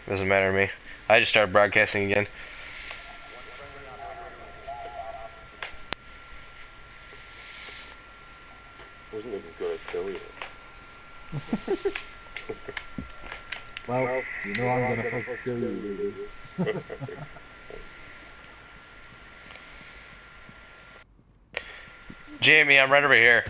Doesn't matter to me. I just started broadcasting again. Wasn't even gonna kill you. Well, you know I'm gonna fucking kill you, baby. Jamie, I'm right over here.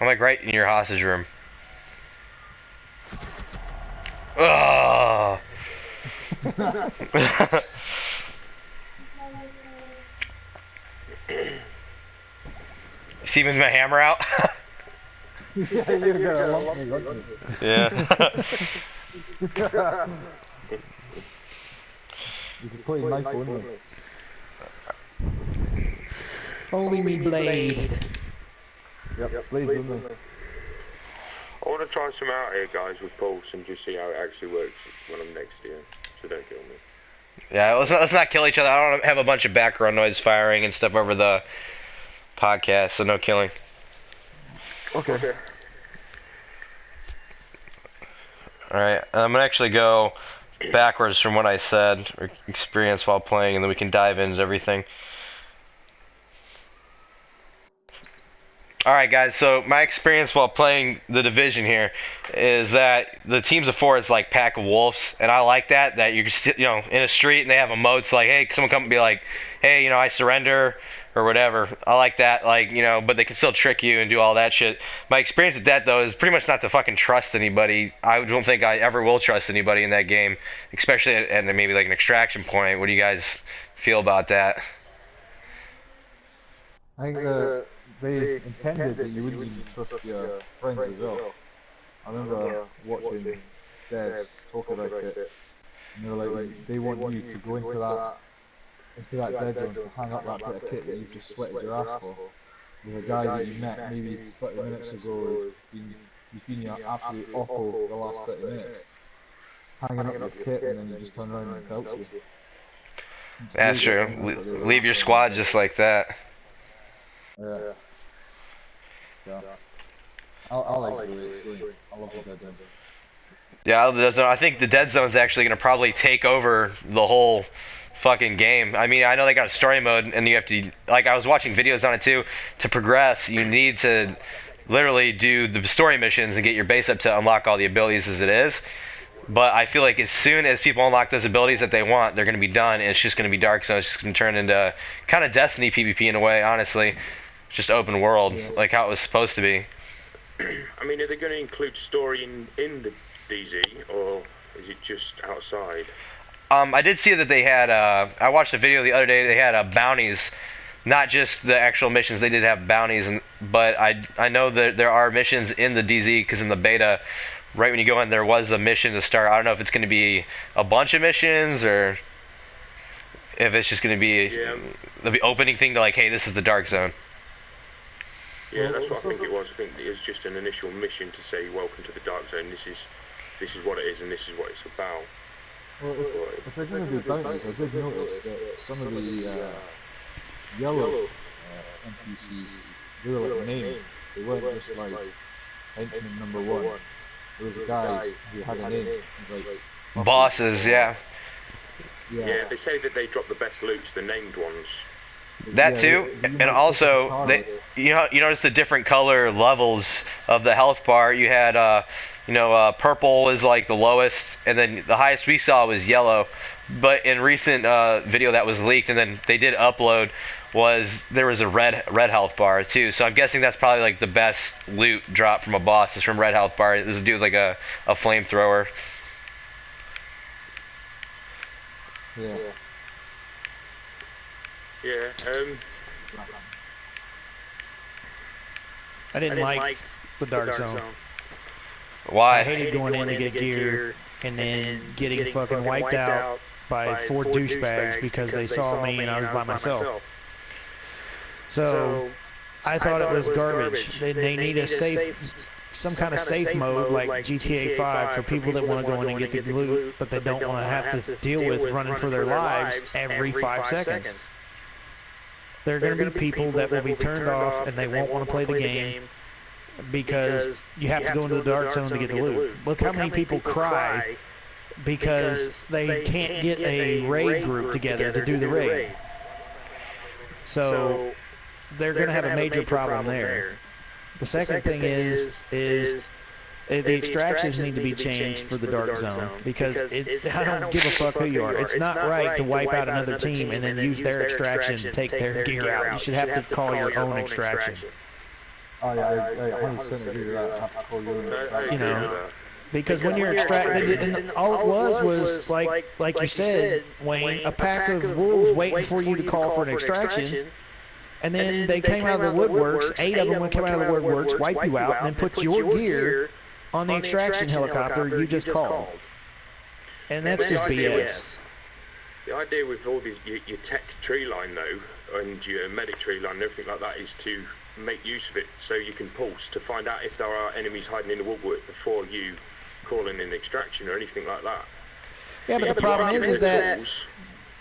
I'm like right in your hostage room. Ugh. You see me with my hammer out? Yeah, you're gonna lump me, wouldn't you? Yeah. You can play my phone. Only me, Blade. Yep, Blade, wouldn't they? I want to try some out here, guys, with Pulse and just see how it actually works when I'm next to you. So don't kill me. Yeah, let's not kill each other. I don't have a bunch of background noise firing and stuff over the podcast, so no killing. Okay. Alright, I'm gonna actually go backwards from what I said, or experience while playing, and then we can dive into everything. Alright guys, so my experience while playing the Division here is that the teams of four is like pack of wolves, and I like that you're just, in a street and they have emotes like, hey, someone come and be like, hey, I surrender, or whatever. I like that, but they can still trick you and do all that shit. My experience with that, though, is pretty much not to fucking trust anybody. I don't think I ever will trust anybody in that game, especially at maybe like an extraction point. What do you guys feel about that? I think they intended that you wouldn't even trust your friends as well. I remember watching devs talk about it, and they were like, they want you to go into that dead zone to hang up that bit of kit that you've just sweated your ass for, with a guy that you met maybe 30 minutes ago, you've been your absolute oppo for the last 30 minutes, hanging up your kit, and then you just turn around and belts you. That's true. Leave your squad just like that. Yeah. I like the way it's going. I love the dead zone. Yeah, the dead zone. I think the dead zone's actually going to probably take over the whole fucking game. I mean, I know they got a story mode, and you have to, like, I was watching videos on it too. To progress, you need to literally do the story missions and get your base up to unlock all the abilities as it is. But I feel like as soon as people unlock those abilities that they want, they're going to be done, and it's just going to be Dark Zone. It's just going to turn into kind of Destiny PvP in a way, honestly. Just open world, like how it was supposed to be. I mean, are they going to include story in the DZ, or is it just outside? I did see that they had, I watched a video the other day, they had bounties, not just the actual missions, they did have bounties, but I know that there are missions in the DZ, because in the beta, right when you go in, there was a mission to start. I don't know if it's going to be a bunch of missions, or if it's just going to be the opening thing to like, hey, this is the Dark Zone. Yeah, that's what I think it was. I think it was just an initial mission to say, welcome to the Dark Zone, this is what it is, and this is what it's about. Well, if they're going to do bounties, I did notice that some of the yellow NPCs, they were like named. They weren't just like henchman number one. There was a guy who had a name. Like, bosses, yeah. Yeah, they say that they drop the best loots, the named ones. That too, and also you notice the different color levels of the health bar. You had purple is like the lowest, and then the highest we saw was yellow. But in recent video that was leaked, and then they did upload, there was a red health bar too. So I'm guessing that's probably like the best loot drop from a boss is from red health bar. This is dude like a flamethrower. Yeah. Yeah, I didn't like the Dark Zone. Why? I hated going in to get gear and then getting fucking wiped out by 4 douchebags because they saw me and I was by myself. So I thought it was garbage. They need a safe some kind of safe mode like GTA 5 for people that want to go in and get the loot, but they don't want to have to deal with running for their lives every 5 seconds. There are going to be people that will be turned off and they won't want to play the game because you have to go into the dark zone to get the loot. Look how many people cry because they can't get a raid group together to do the raid. So they're going to have a major problem there. The second thing is the extractions need to be changed for the dark zone because I don't give a fuck who you are. It's not right to wipe out another team and then use their extraction to take their gear out. You should have to call your own extraction. Oh yeah, I 100% agree with that. Have to call your own extraction. You know, because when you're extracted, and all it was like you said, Wayne, a pack of wolves waiting for you to call for an extraction. And then they came out of the woodworks, 8 of them would come out of the woodworks, wipe you out, and then put your gear on the extraction helicopter you just called. And that's just BS. The idea with all these, your tech tree line though, and your medic tree line and everything like that is to make use of it so you can pulse to find out if there are enemies hiding in the woodwork before you call in an extraction or anything like that. Yeah, but the problem is that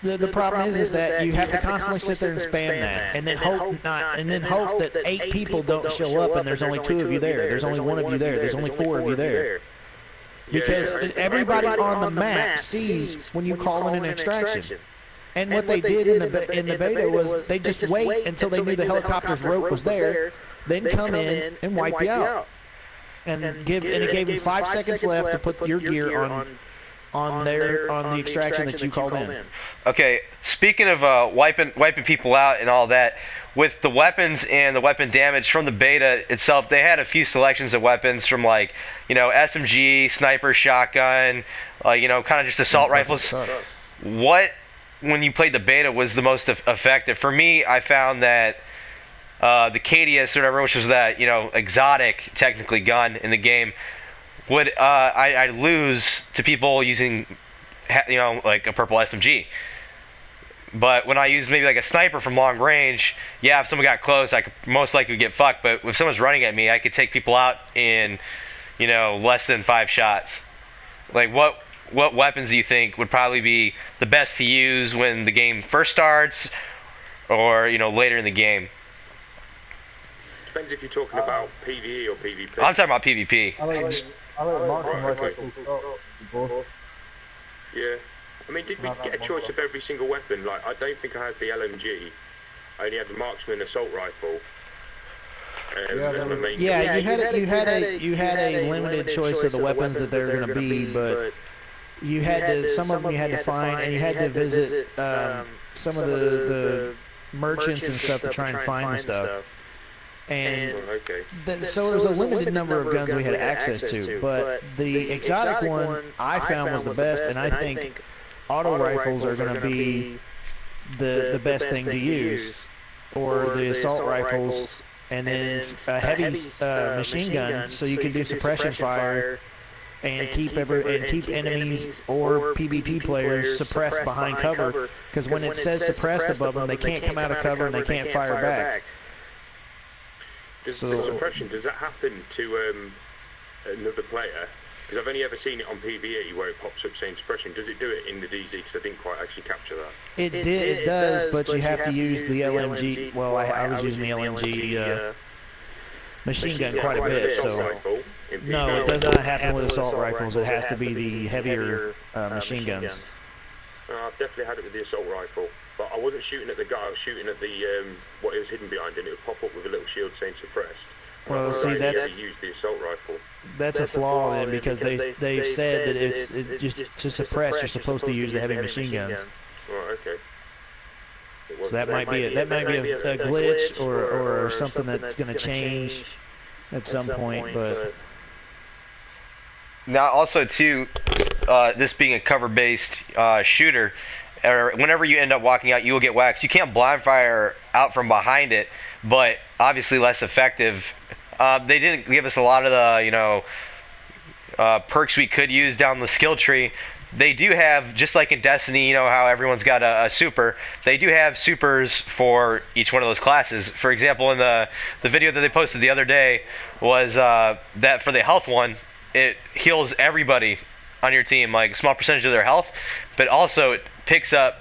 the problem is that you have to constantly sit there and spam that, and then hope that 8 people don't show up, and there's only 2 of you there. There's only 1 of you there. There's only 4 of you there. Because everybody on the map sees when you call in an extraction. And what they did in the beta was they just wait until they knew the helicopter's rope was there, then come in and wipe you out. And it gave them 5 seconds left to put your gear on the extraction that you called in. Okay, speaking of wiping people out and all that, with the weapons and the weapon damage from the beta itself, they had a few selections of weapons from like, you know, SMG, sniper, shotgun, you know, kind of just assault rifles. What, when you played the beta, was the most effective? For me, I found that the KDS or whatever, which was that, you know, exotic technically gun in the game, would I lose to people using, you know, like a purple SMG. But when I use maybe like a sniper from long range, yeah, if someone got close, I could most likely get fucked. But if someone's running at me, I could take people out in, you know, less than 5 shots. Like, what weapons do you think would probably be the best to use when the game first starts, or, you know, later in the game? Depends if you're talking about PvE or PvP. I'm talking about PvP. I like marksman rifle full stop. Both. Yeah. I mean, did we get a choice of every single weapon? Like, I don't think I had the LMG. I only had the marksman assault rifle. Yeah, you had a limited choice of the weapons that they're going to be, but you had to, some of them you had to find, and you had to visit some of the merchants and stuff to try and find the stuff. And so there was a limited number of guns we had access to, but the exotic one I found was the best, and I think auto rifles are going to be the best thing to use, or the assault rifles, and then a heavy machine gun, so you can do suppression fire and keep enemies or PvP players suppressed behind cover, because when it says suppressed above them, they can't come out of cover and they can't fire back. Does the suppression, does that happen to another player? Because I've only ever seen it on PvE where it pops up saying suppression. Does it do it in the DZ? Because I didn't quite actually capture that. It does, but you have to use the LMG. Well, I was using the LMG machine gun quite a bit, so... No, it does not happen with assault rifles. It has to be the heavier machine guns. I've definitely had it with the assault rifle. But I wasn't shooting at the guy, I was shooting at the what it was hidden behind, and it would pop up with a little shield saying suppressed. Well, see, that's use the assault rifle. That's a flaw then, because they've said that it's just to suppress. You're supposed to use the heavy machine guns. Right, okay. So that might be a glitch or something that's going to change at some point, but. Now, also too, this being a cover-based shooter, or whenever you end up walking out, you will get waxed. You can't blind fire out from behind it, but obviously less effective. They didn't give us a lot of the, you know, perks we could use down the skill tree, they do have, just like in Destiny, you know how everyone's got a super, they do have supers for each one of those classes. For example, in the video that they posted the other day was that for the health one, it heals everybody on your team, like a small percentage of their health, but also it picks up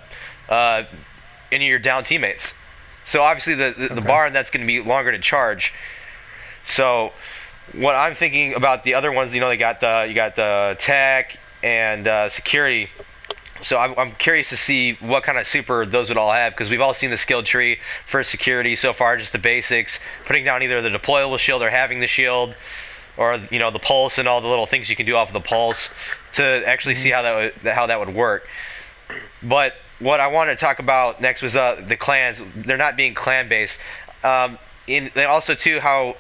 any of your down teammates. So obviously the bar on that's going to be longer to charge. So what I'm thinking about the other ones, you know, you got the tech and security. So I'm curious to see what kind of super those would all have, because we've all seen the skill tree for security so far, just the basics, putting down either the deployable shield or having the shield, or you know, the pulse and all the little things you can do off of the pulse to actually see how that would work. But what I wanted to talk about next was the clans. They're not being clan based. And also too how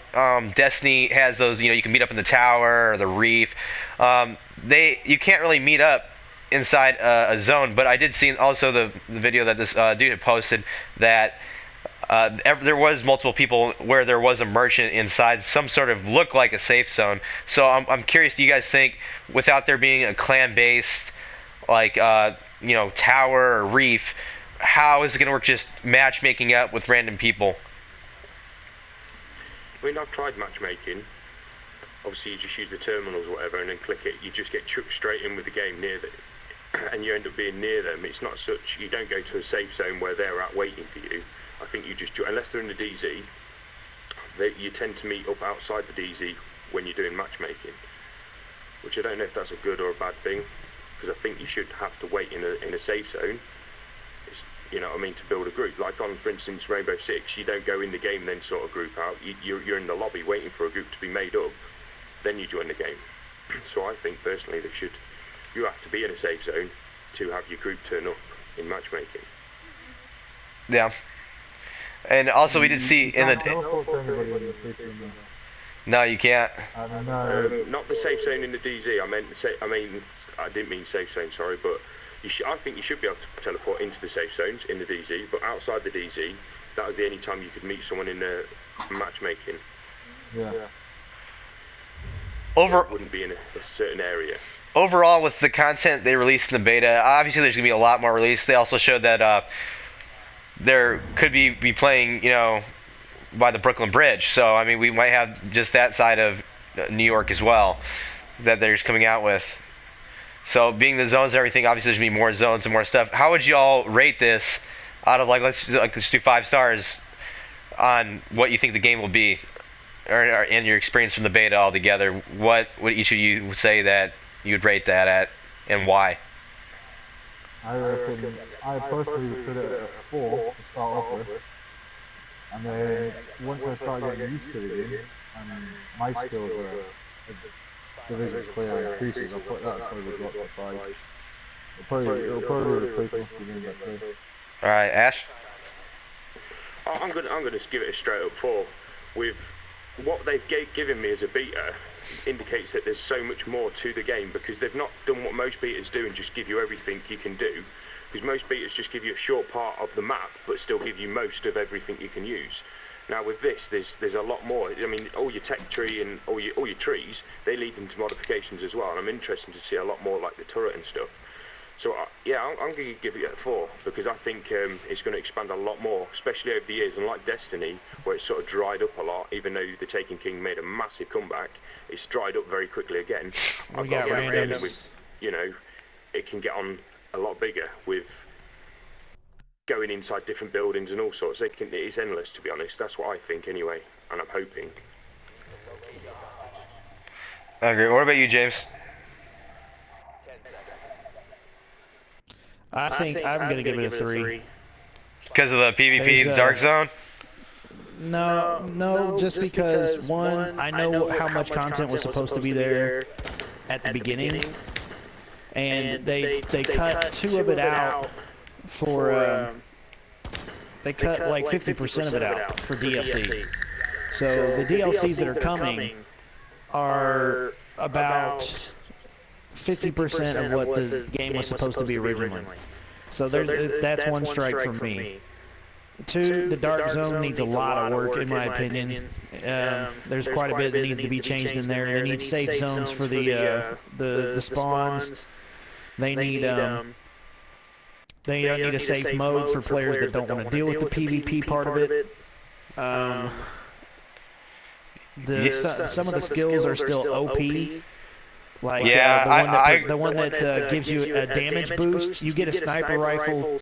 Destiny has those, you know, you can meet up in the tower or the reef. You can't really meet up inside a zone, but I did see also the video that this dude had posted that there was multiple people where there was a merchant inside some sort of look like a safe zone. So I'm curious, do you guys think without there being a clan based like you know, tower or reef, how is it going to work just matchmaking up with random people? I mean, I've tried matchmaking. Obviously, you just use the terminals or whatever and then click it. You just get chucked straight in with the game near them, and you end up being near them. It's not such, you don't go to a safe zone where they're out waiting for you. I think you just, unless they're in the DZ, you tend to meet up outside the DZ when you're doing matchmaking, which I don't know if that's a good or a bad thing, because I think you should have to wait in a safe zone. You know what I mean, to build a group. Like on, for instance, Rainbow Six, you don't go in the game then sort of group out. You're in the lobby waiting for a group to be made up, then you join the game. So I think personally you have to be in a safe zone to have your group turn up in matchmaking. Yeah. And also we did see in the... No, you can't. Not the safe zone in the DZ. I didn't mean safe zone, sorry, but I think you should be able to teleport into the safe zones in the DZ, but outside the DZ, that was the only time you could meet someone in the matchmaking. Yeah. It wouldn't be in a certain area. Overall, with the content they released in the beta, obviously there's going to be a lot more released. They also showed that there could be playing, you know, by the Brooklyn Bridge. So, I mean, we might have just that side of New York as well that they're just coming out with. So being the zones and everything, obviously there's going to be more zones and more stuff. How would you all rate this out of, like, let's do 5 stars on what you think the game will be, or in your experience from the beta altogether? What would each of you say that you'd rate that at, and why? I reckon I personally would put it at a 4 to start off with, and then once I start getting used to the game and my skills are division clear increases, I'll put that probably drop to 5. It'll probably replace most of the games I play. Alright, Ash? I'm gonna give it a straight up 4. With what they've given me as a beta indicates that there's so much more to the game, because they've not done what most betas do and just give you everything you can do. Because most betas just give you a short part of the map, but still give you most of everything you can use. Now with this, there's a lot more. I mean, all your tech tree and all your trees, they lead into modifications as well. And I'm interested to see a lot more like the turret and stuff. So yeah, I'm going to give it a 4, because I think it's going to expand a lot more, especially over the years. And like Destiny, where it's sort of dried up a lot, even though the Taken King made a massive comeback, it's dried up very quickly again. We got randoms. With, you know, it can get on a lot bigger with going inside different buildings and all sorts. It's endless, to be honest. That's what I think anyway, and I'm hoping. I agree. What about you, James? I think I'm going to give it a 3. Because of the PvP Dark Zone? No, just because, one, I know how much content was supposed to be there at the beginning, and they cut 2 of it out for, they cut like 50% of it out for DLC. So the DLCs that are coming are about 50% of what the game was supposed to be originally. So that's one strike for me. 2, the Dark Zone needs a lot of work, in my opinion. There's quite a bit that needs to be changed in there. They need safe zones for the spawns. They need a safe mode for players that don't want to deal with the PvP part of it. Some of the skills are still OP. Like the one that gives you a damage boost. You get a sniper rifle